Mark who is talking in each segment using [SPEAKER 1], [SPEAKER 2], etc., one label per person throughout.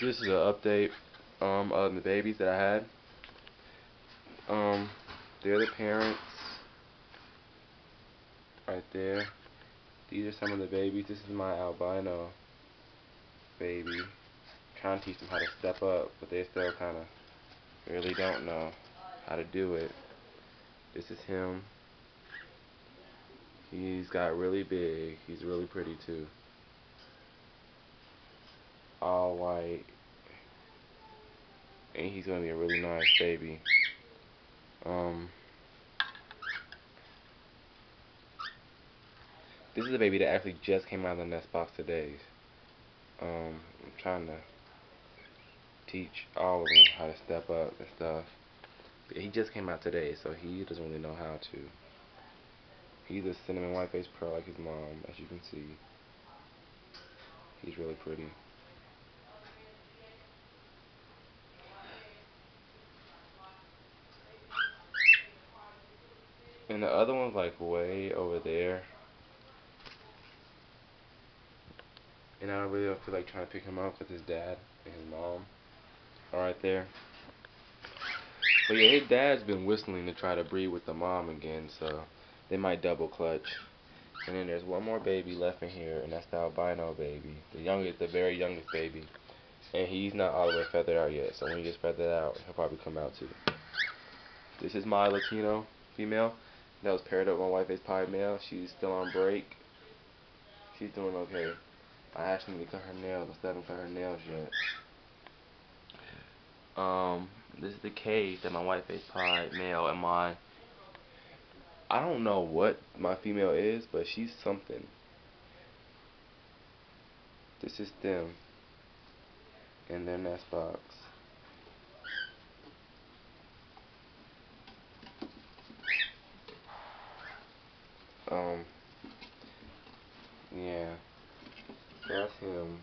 [SPEAKER 1] This is an update of the babies that I had. They're the parents right there. These are some of the babies. This is my albino baby. Trying to teach them how to step up, but they still kind of really don't know how to do it. This is him. He's got really big. He's really pretty too. All white. And he's gonna be a really nice baby. This is a baby that actually just came out of the nest box today. I'm trying to teach all of them how to step up and stuff. But he just came out today, so he doesn't really know how to. He's a cinnamon white face pearl like his mom, as you can see. He's really pretty. And the other one's like way over there. And I really don't feel like trying to pick him up because his dad and his mom are right there. But yeah, his dad's been whistling to try to breed with the mom again, so they might double clutch. And then there's one more baby left in here, and that's the albino baby, the very youngest baby. And he's not all the way feathered out yet, so when he gets feathered out, he'll probably come out too. This is my Latino female that was paired up with my white-faced pie male. She's still on break. She's doing okay. I actually need to cut her nails. I still haven't cut her nails yet. This is the cage that my white-faced pie male and I don't know what my female is, but she's something. This is them in their nest box. Yeah, that's him.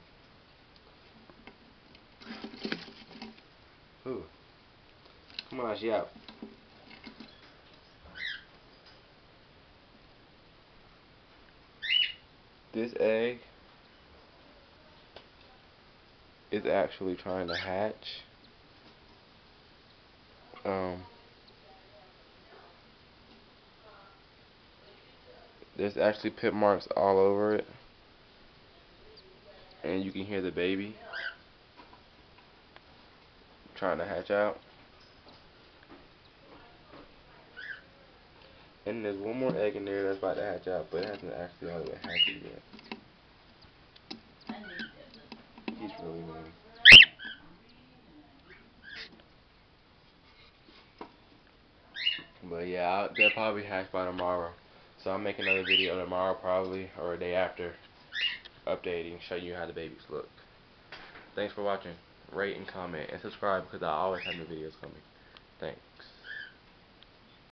[SPEAKER 1] Ooh, come on, she out. This egg is actually trying to hatch. There's actually pit marks all over it, and you can hear the baby trying to hatch out. And there's one more egg in there that's about to hatch out, but it hasn't actually all the way hatched yet. He's really mean. But yeah, they'll probably hatch by tomorrow. So I'll make another video tomorrow probably, or a day after, updating, showing you how the babies look. Thanks for watching. Rate and comment and subscribe because I always have new videos coming. Thanks.